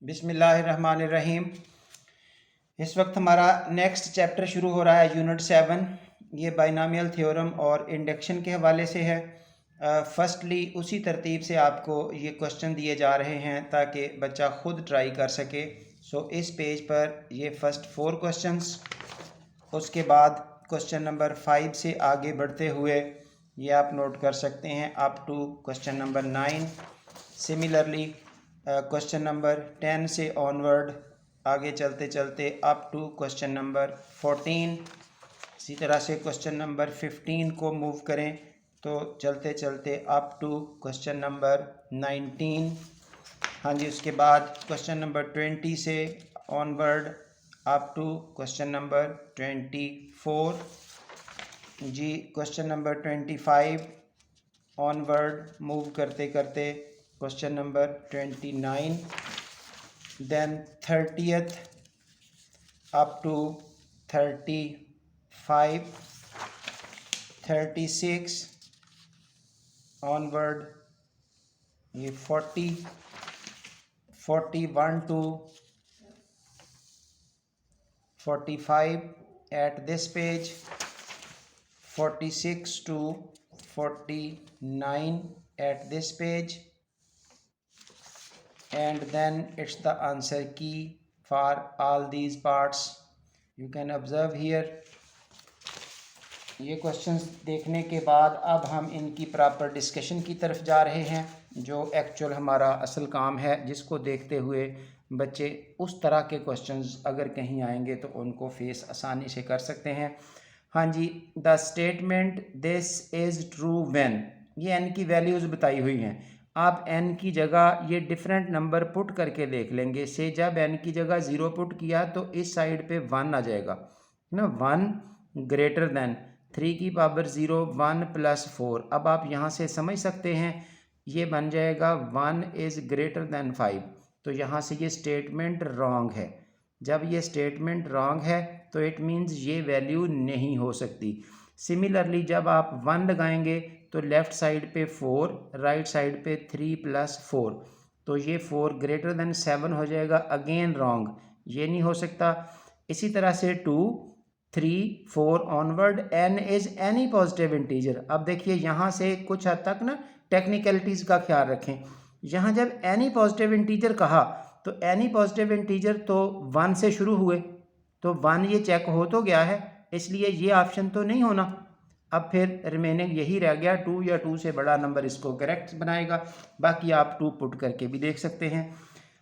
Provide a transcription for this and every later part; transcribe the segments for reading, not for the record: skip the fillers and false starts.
बिस्मिल्लाहिर्रहमानिर्रहीम। इस वक्त हमारा नेक्स्ट चैप्टर शुरू हो रहा है, यूनिट 7। ये बाइनोमियल थ्योरम और इंडक्शन के हवाले से है। फर्स्टली उसी तरतीब से आपको ये क्वेश्चन दिए जा रहे हैं ताकि बच्चा ख़ुद ट्राई कर सके। सो इस पेज पर ये फर्स्ट 4 क्वेश्चंस, उसके बाद क्वेश्चन नंबर 5 से आगे बढ़ते हुए ये आप नोट कर सकते हैं up to question number 9। Similarly question number 10 से ऑनवर्ड आगे चलते चलते अप टू क्वेश्चन नंबर 14। इसी तरह से क्वेश्चन नंबर 15 को मूव करें तो चलते चलते अप टू क्वेश्चन नंबर 19। हाँ जी, उसके बाद क्वेश्चन नंबर 20 से onward up to question number 24। जी, क्वेश्चन नंबर 25 ऑनवर्ड मूव करते करते question number 29, then 30th up to 35, 36 onward ये 40, 41 to 45 at this page, 46 to 49 at this page, and then it's the answer key for all these parts. You can observe here. ये questions देखने के बाद अब हम इनकी प्रॉपर डिस्कशन की तरफ जा रहे हैं, जो एक्चुअल हमारा असल काम है, जिसको देखते हुए बच्चे उस तरह के क्वेश्चंस अगर कहीं आएंगे तो उनको फेस आसानी से कर सकते हैं। हाँ जी, the statement this is true when, ये एन की वैल्यूज़ बताई हुई हैं। आप एन की जगह ये डिफरेंट नंबर पुट करके देख लेंगे। से जब एन की जगह 0 पुट किया तो इस साइड पे 1 आ जाएगा ना, 1 ग्रेटर दैन 3 की पावर 0, 1 + 4। अब आप यहाँ से समझ सकते हैं ये बन जाएगा 1 इज़ ग्रेटर दैन 5। तो यहाँ से ये स्टेटमेंट रॉन्ग है। जब ये स्टेटमेंट रॉन्ग है तो इट मीन्स ये वैल्यू नहीं हो सकती। सिमिलरली जब आप 1 लगाएंगे तो लेफ़्ट साइड पे 4, राइट साइड पे 3 + 4, तो ये 4 ग्रेटर दैन 7 हो जाएगा। अगेन रॉन्ग, ये नहीं हो सकता। इसी तरह से 2, 3, 4 onward n is any positive integer. अब देखिए यहाँ से कुछ हद तक ना टेक्निकलिटीज़ का ख्याल रखें। यहाँ जब एनी पॉजिटिव इंटीजर कहा तो एनी पॉजिटिव इंटीजर तो 1 से शुरू हुए, तो 1 ये चेक हो तो गया है, इसलिए ये ऑप्शन तो नहीं होना। अब फिर रिमेनिंग यही रह गया 2 या 2 से बड़ा नंबर इसको करेक्ट बनाएगा। बाकी आप 2 पुट करके भी देख सकते हैं।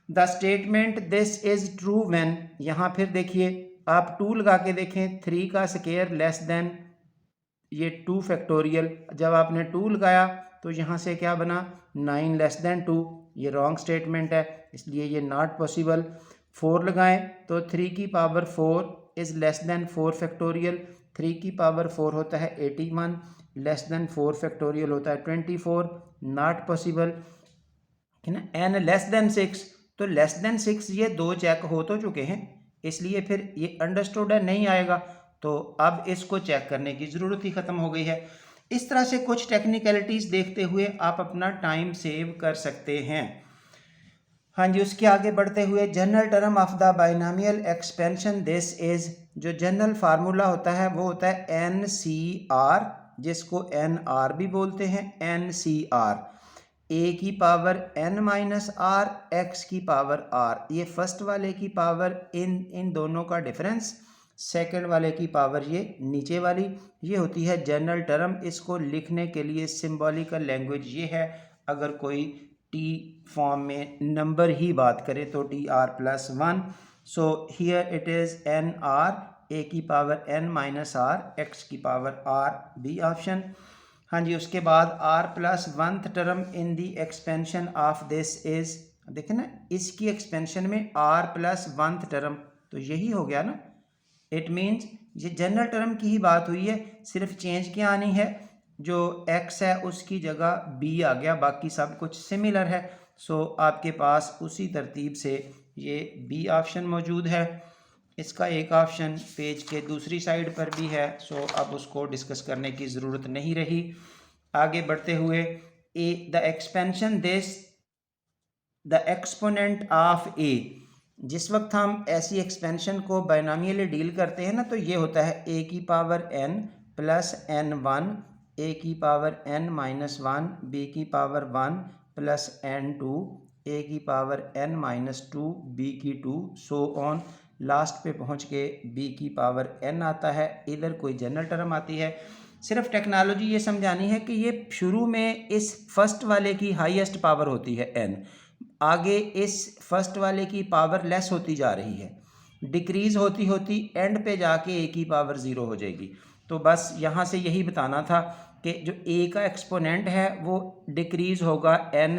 The statement this is true when, यहाँ फिर देखिए आप 2 लगा के देखें। 3 का स्क्वायर लेस देन ये 2 फैक्टोरियल, जब आपने 2 लगाया तो यहाँ से क्या बना 9 लेस देन 2, ये रॉन्ग स्टेटमेंट है, इसलिए ये नॉट पॉसिबल। 4 लगाएं तो 3 की power 4 is less than 4 factorial, 3 की पावर 4 होता है 81, लेस देन 4 फैक्टोरियल होता है 24, नॉट पॉसिबल है ना। एन लेस देन 6, तो लेस देन 6 ये 2 चेक हो तो चुके हैं, इसलिए फिर ये अंडरस्टूड है, नहीं आएगा। तो अब इसको चेक करने की ज़रूरत ही ख़त्म हो गई है। इस तरह से कुछ टेक्निकलिटीज़ देखते हुए आप अपना टाइम सेव कर सकते हैं। हाँ जी, उसके आगे बढ़ते हुए general term of the binomial expansion this is, जो जनरल फार्मूला होता है वो होता है NCR, जिसको NR भी बोलते हैं। NCR a की पावर n-r, x की पावर r, ये फर्स्ट वाले की पावर इन दोनों का डिफरेंस, सेकंड वाले की पावर ये नीचे वाली, ये होती है जनरल टर्म। इसको लिखने के लिए सिंबॉलिकल लैंग्वेज ये है, अगर कोई टी फॉर्म में नंबर ही बात करे तो TR+1। So here it is NR, a की पावर n-r, x की पावर r, बी ऑप्शन। हाँ जी, उसके बाद R+1th term in the expansion of this is, देखें ना इसकी एक्सपेंशन में R+1th टर्म, तो यही हो गया ना। इट मीन्स ये जनरल टर्म की ही बात हुई है, सिर्फ चेंज क्या आनी है, जो x है उसकी जगह b आ गया, बाकी सब कुछ सिमिलर है। सो आपके पास उसी तरतीब से ये b ऑप्शन मौजूद है। इसका एक ऑप्शन पेज के दूसरी साइड पर भी है, सो अब उसको डिस्कस करने की ज़रूरत नहीं रही। आगे बढ़ते हुए the expansion this the exponent of A, जिस वक्त हम ऐसी एक्सपेंशन को बाइनोमियली डील करते हैं ना, तो ये होता है ए की power n plus n1, A की power n minus one, B की पावर 1 प्लस n2, ए की पावर n माइनस 2, बी की 2, सो ऑन, लास्ट पे पहुंच के b की पावर n आता है। इधर कोई जनरल टर्म आती है। सिर्फ टेक्नोलॉजी ये समझानी है कि ये शुरू में इस फर्स्ट वाले की हाईएस्ट पावर होती है n, आगे इस फर्स्ट वाले की पावर लेस होती जा रही है, डिक्रीज़ होती होती एंड पे जाके ए की पावर ज़ीरो हो जाएगी। तो बस यहाँ से यही बताना था कि जो ए का एक्सपोनेंट है वो डिक्रीज़ होगा n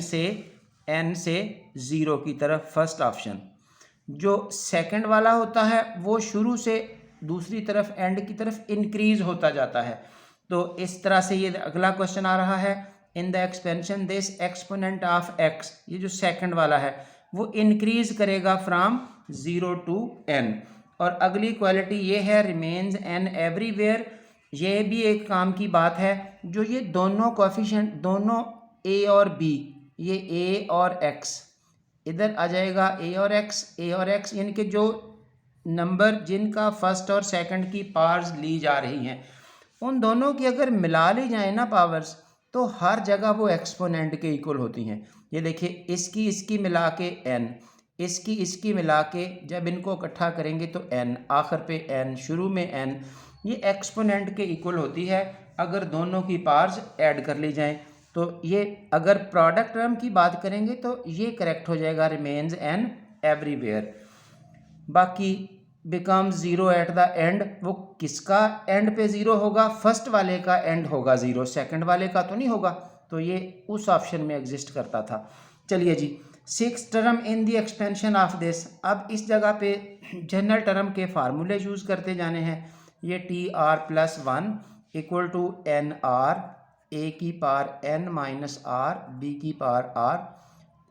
से ज़ीरो की तरफ, फर्स्ट ऑप्शन। जो सेकंड वाला होता है वो शुरू से दूसरी तरफ एंड की तरफ इंक्रीज़ होता जाता है। तो इस तरह से ये अगला क्वेश्चन आ रहा है, इन the expansion this exponent of x, ये जो सेकंड वाला है वो इंक्रीज करेगा फ्रॉम 0 टू n। और अगली क्वालिटी ये है, रिमेन्स n एवरीवेयर, ये भी एक काम की बात है। जो ये दोनों कोएफिशिएंट, दोनों a और b, ये a और x इधर आ जाएगा, a और x यानी कि जो नंबर जिनका फर्स्ट और सेकंड की पावर्स ली जा रही हैं उन दोनों की अगर मिला ली जाए ना पावर्स, तो हर जगह वो एक्सपोनेंट के इक्वल होती हैं। ये देखिए, इसकी मिला के n, इसकी मिला के जब इनको इकट्ठा करेंगे तो n, आखिर पे n, शुरू में n, ये एक्सपोनेंट के इक्वल होती है अगर दोनों की पावर्स ऐड कर ली जाएं। तो ये अगर प्रोडक्ट टर्म की बात करेंगे तो ये करेक्ट हो जाएगा, रिमेन्स n एवरीवेयर। बाकी becomes zero at the end, वो किसका एंड पे ज़ीरो होगा? फर्स्ट वाले का एंड होगा ज़ीरो, सेकंड वाले का तो नहीं होगा। तो ये उस ऑप्शन में एग्जिस्ट करता था। चलिए जी, six term in the expansion of this, अब इस जगह पे जनरल टर्म के फार्मूले यूज़ करते जाने हैं। ये T R plus one equal to N R, A की power n minus R, B की पावर r,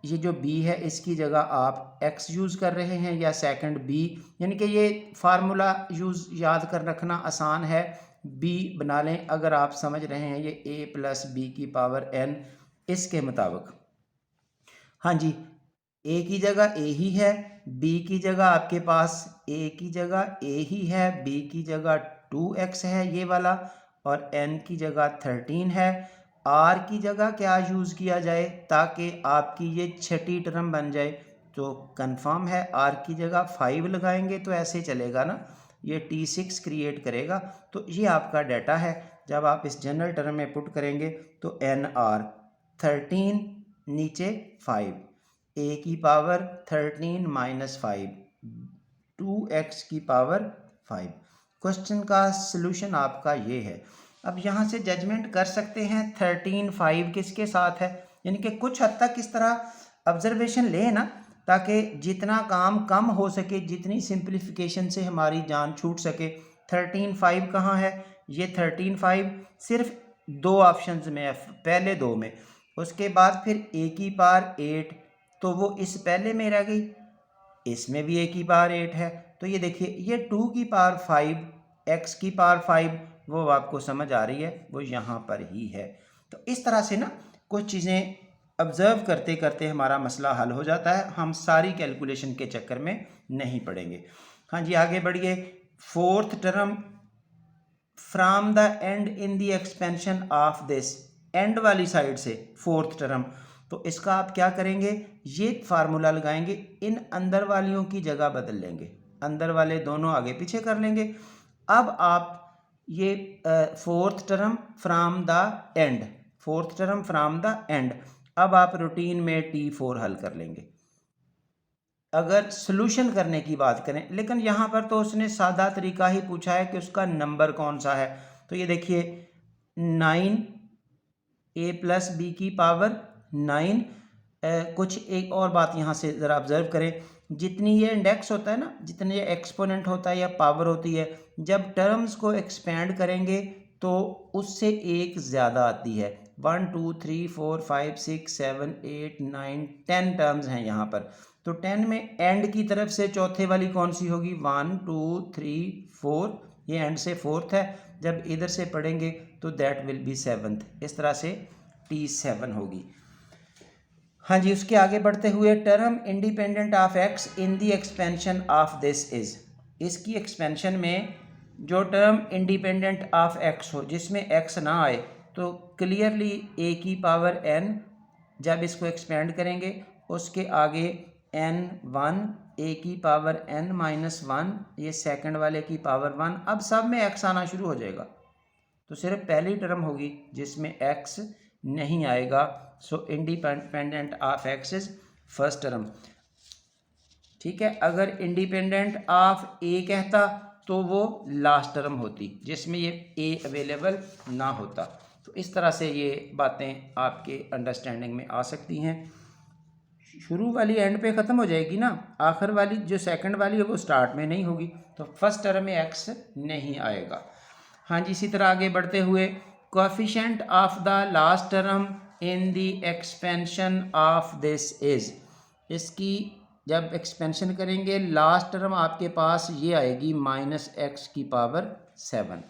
ये जो b है इसकी जगह आप x यूज़ कर रहे हैं या सेकंड b, यानी कि ये फार्मूला याद कर रखना आसान है, b बना लें अगर आप समझ रहे हैं ये a प्लस बी की पावर n इसके मुताबिक। हाँ जी, a की जगह a ही है, b की जगह आपके पास a की जगह a ही है, b की जगह 2x है ये वाला, और n की जगह 13 है। r की जगह क्या यूज़ किया जाए ताकि आपकी ये छठी टर्म बन जाए? तो कंफर्म है r की जगह 5 लगाएंगे तो ऐसे चलेगा ना, ये t6 क्रिएट करेगा। तो ये आपका डाटा है, जब आप इस जनरल टर्म में पुट करेंगे तो nr 13 नीचे 5, a की पावर 13 माइनस 5, 2x की पावर 5। क्वेश्चन का सलूशन आपका ये है। अब यहाँ से जजमेंट कर सकते हैं 13 5 किसके साथ है, यानी कि कुछ हद तक इस तरह ऑब्जर्वेशन लें ना, ताकि जितना काम कम हो सके, जितनी सिंप्लीफिकेशन से हमारी जान छूट सके। 13 5 कहाँ है? ये 13 5 सिर्फ दो ऑप्शंस में है, पहले दो में, उसके बाद फिर a की पावर 8, तो वो इस पहले में रह गई, इसमें भी a की पावर 8 है। तो ये देखिए, ये 2 की पावर 5, x की पावर 5, वो आपको समझ आ रही है, वो यहाँ पर ही है। तो इस तरह से ना कुछ चीज़ें ऑब्ज़र्व करते करते हमारा मसला हल हो जाता है, हम सारी कैलकुलेशन के चक्कर में नहीं पड़ेंगे। हाँ जी, आगे बढ़िए। Fourth term from the and in the expansion of this, and वाली साइड से फोर्थ टर्म, तो इसका आप क्या करेंगे? ये फार्मूला लगाएंगे, इन अंदर वालियों की जगह बदल लेंगे, अंदर वाले दोनों आगे पीछे कर लेंगे। अब आप ये fourth term from the end, fourth term from the end, अब आप रूटीन में T4 हल कर लेंगे अगर सोल्यूशन करने की बात करें। लेकिन यहाँ पर तो उसने सादा तरीका ही पूछा है कि उसका नंबर कौन सा है। तो ये देखिए 9 a प्लस बी की पावर 9। कुछ एक और बात यहाँ से ज़रा ऑब्ज़र्व करें, जितनी ये इंडेक्स होता है ना, जितने ये एक्सपोनेंट होता है या पावर होती है, जब टर्म्स को एक्सपेंड करेंगे तो उससे एक ज़्यादा आती है। 1 2 3 4 5 6 7 8 9 10 टर्म्स हैं यहाँ पर। तो 10 में एंड की तरफ से चौथे वाली कौन सी होगी? 1 2 3 4, ये एंड से फोर्थ है। जब इधर से पढ़ेंगे तो दैट विल बी सेवन्थ। इस तरह से T7 होगी। हाँ जी, उसके आगे बढ़ते हुए term independent of x in the expansion of this is, इसकी एक्सपेंशन में जो टर्म इंडिपेंडेंट ऑफ एक्स हो, जिसमें एक्स ना आए, तो क्लियरली ए की पावर एन, जब इसको एक्सपेंड करेंगे उसके आगे एन वन, ए की पावर एन माइनस वन, ये सेकंड वाले की पावर वन, अब सब में एक्स आना शुरू हो जाएगा। तो सिर्फ पहली टर्म होगी जिसमें एक्स नहीं आएगा। सो independent of x is first term. ठीक है, अगर इंडिपेंडेंट ऑफ ए कहता तो वो लास्ट टर्म होती जिसमें ये ए अवेलेबल ना होता। तो इस तरह से ये बातें आपके अंडरस्टैंडिंग में आ सकती हैं। शुरू वाली एंड पे ख़त्म हो जाएगी ना, आखिर वाली जो सेकंड वाली है वो स्टार्ट में नहीं होगी, तो फर्स्ट टर्म में एक्स नहीं आएगा। हाँ जी, इसी तरह आगे बढ़ते हुए coefficient of the last term in the expansion of this is, इसकी जब एक्सपेंशन करेंगे लास्ट टर्म आपके पास ये आएगी माइनस एक्स की पावर 7,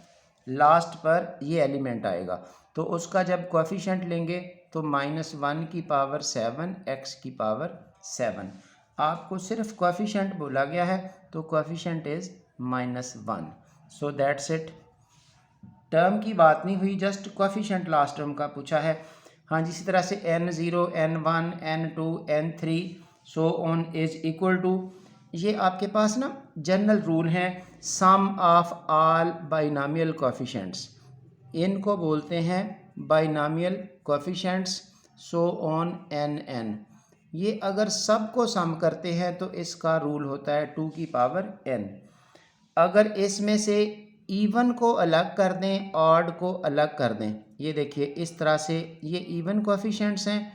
लास्ट पर ये एलिमेंट आएगा, तो उसका जब कोएफिशिएंट लेंगे तो -1 की पावर 7 एक्स की पावर 7। आपको सिर्फ कोएफिशिएंट बोला गया है तो coefficient is -1। So that's it. Term की बात नहीं हुई, जस्ट कोएफिशिएंट लास्ट टर्म का पूछा है। हाँ जी, इसी तरह से n0 n1 n2 n3 so on is equal to, ये आपके पास ना जनरल रूल हैं, sum of all binomial coefficients, इनको बोलते हैं binomial coefficients. So on n ये अगर सब को सम करते हैं तो इसका रूल होता है 2 की पावर n। अगर इसमें से इवन को अलग कर दें, ऑड को अलग कर दें, ये देखिए इस तरह से ये इवन कोएफिशिएंट्स हैं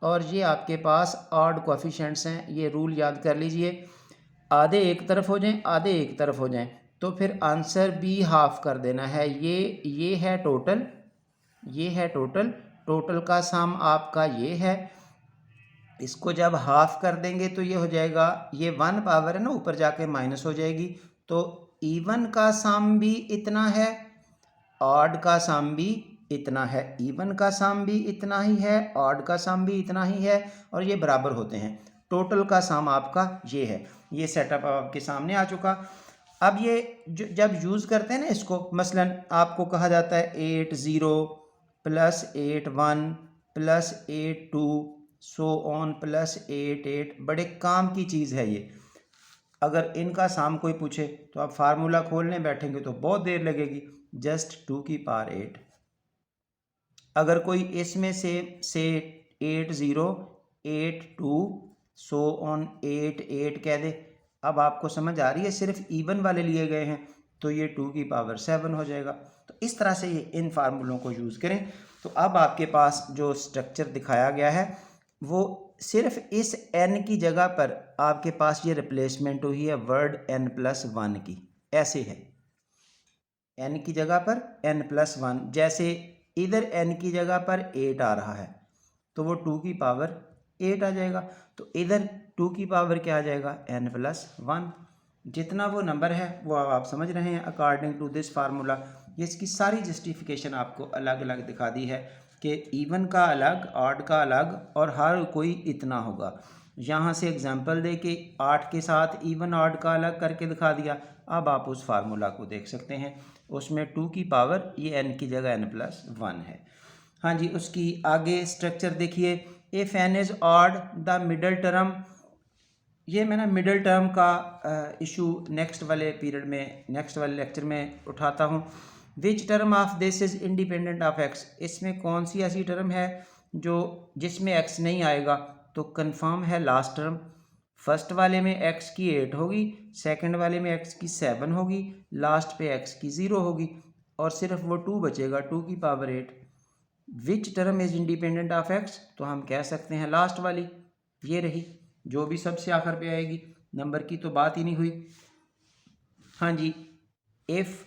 और ये आपके पास ऑड कोएफिशिएंट्स हैं। ये रूल याद कर लीजिए, आधे एक तरफ हो जाएं, आधे एक तरफ हो जाएं, तो फिर आंसर बी हाफ कर देना है। ये है टोटल, ये है टोटल, टोटल का सम आपका ये है, इसको जब हाफ कर देंगे तो ये हो जाएगा, ये 1 पावर है ना, ऊपर जाके माइनस हो जाएगी, तो इवन का सम भी इतना है, ऑड का सम भी इतना है, इवन का सम भी इतना ही है, ऑड का सम भी इतना ही है, और ये बराबर होते हैं। टोटल का सम आपका ये है। ये सेटअप आपके सामने आ चुका। अब ये जब यूज़ करते हैं ना इसको, मसलन आपको कहा जाता है 8 0 plus 8 1 plus 8 2 so on plus 8 8, बड़े काम की चीज़ है ये। अगर इनका साम कोई पूछे तो आप फार्मूला खोलने बैठेंगे तो बहुत देर लगेगी, जस्ट 2 की पावर 8। अगर कोई इसमें से 8 0 8 2 सो ऑन 8 8 कह दे, अब आपको समझ आ रही है, सिर्फ इवन वाले लिए गए हैं तो ये 2 की पावर 7 हो जाएगा। तो इस तरह से ये इन फार्मूलों को यूज़ करें। तो अब आपके पास जो स्ट्रक्चर दिखाया गया है वो सिर्फ इस n की जगह पर आपके पास ये रिप्लेसमेंट हुई है वर्ड n+1 की, ऐसे है n की जगह पर n+1, जैसे इधर n की जगह पर 8 आ रहा है तो वो 2 की पावर 8 आ जाएगा, तो इधर 2 की पावर क्या आ जाएगा, n+1। जितना वो नंबर है वो आप समझ रहे हैं अकॉर्डिंग टू दिस फार्मूला। ये इसकी सारी जस्टिफिकेशन आपको अलग अलग दिखा दी है कि इवन का अलग, ऑड का अलग, और हर कोई इतना होगा। यहाँ से एग्जांपल दे के 8 के साथ इवन ऑड का अलग करके दिखा दिया। अब आप उस फार्मूला को देख सकते हैं, उसमें 2 की पावर ये n की जगह n+1 है। हाँ जी, उसकी आगे स्ट्रक्चर देखिए, if n is odd the middle term, ये मैं ना मिडल टर्म का इशू नेक्स्ट वाले पीरियड में, नेक्स्ट वाले लेक्चर में उठाता हूँ। Which term of this is independent of x, इसमें कौन सी ऐसी टर्म है जो जिसमें एक्स नहीं आएगा, तो कंफर्म है लास्ट टर्म। फर्स्ट वाले में एक्स की 8 होगी, सेकंड वाले में एक्स की 7 होगी, लास्ट पे एक्स की 0 होगी, और सिर्फ वो 2 बचेगा, 2 की power 8। Which term is independent of x, तो हम कह सकते हैं लास्ट वाली, ये रही जो भी सबसे आखिर पे आएगी। नंबर की तो बात ही नहीं हुई। हाँ जी, इफ़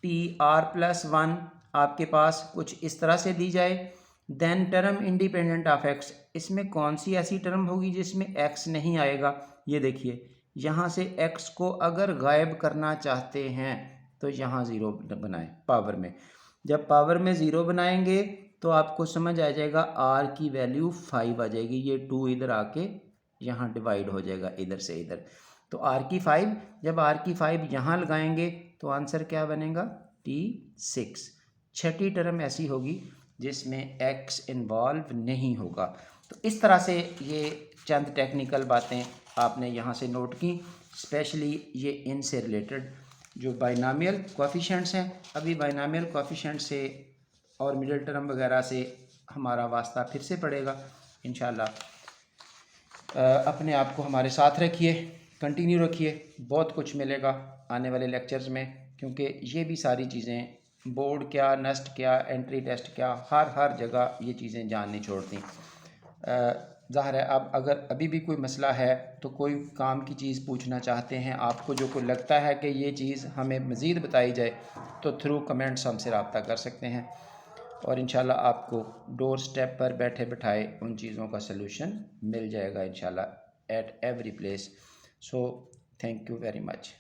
TR+1 आपके पास कुछ इस तरह से दी जाए, then term independent of x, इसमें कौन सी ऐसी टर्म होगी जिसमें एक्स नहीं आएगा। ये देखिए, यहाँ से एक्स को अगर गायब करना चाहते हैं तो यहाँ 0 बनाएं पावर में। जब पावर में 0 बनाएंगे तो आपको समझ आ जाएगा आर की वैल्यू 5 आ जाएगी। ये 2 इधर आके यहाँ डिवाइड हो जाएगा इधर से इधर। तो आर की 5, जब आर की 5 यहाँ लगाएंगे तो आंसर क्या बनेगा? T6। छठी टर्म ऐसी होगी जिसमें x इन्वॉल्व नहीं होगा। तो इस तरह से ये चंद टेक्निकल बातें आपने यहाँ से नोट की, स्पेशली ये इनसे रिलेटेड जो बाइनामियल कोएफिशिएंट्स हैं। अभी बाइनामियल कोएफिशिएंट से और मिडिल टर्म वगैरह से हमारा वास्ता फिर से पड़ेगा इंशाल्लाह। अपने आप को हमारे साथ रखिए, कंटिन्यू रखिए, बहुत कुछ मिलेगा आने वाले लेक्चर्स में, क्योंकि ये भी सारी चीज़ें बोर्ड क्या, नेस्ट क्या, एंट्री टेस्ट क्या, हर जगह ये चीज़ें जान नहीं छोड़ती। ज़ाहिर है अब अगर अभी भी कोई मसला है तो कोई काम की चीज़ पूछना चाहते हैं, आपको जो कोई लगता है कि ये चीज़ हमें मज़ीद बताई जाए, तो थ्रू कमेंट्स हमसे रब्ता कर सकते हैं और इंशाल्लाह आपको डोर स्टेप पर बैठे बिठाए उन चीज़ों का सलूशन मिल जाएगा इंशाल्लाह at every place. So thank you very much.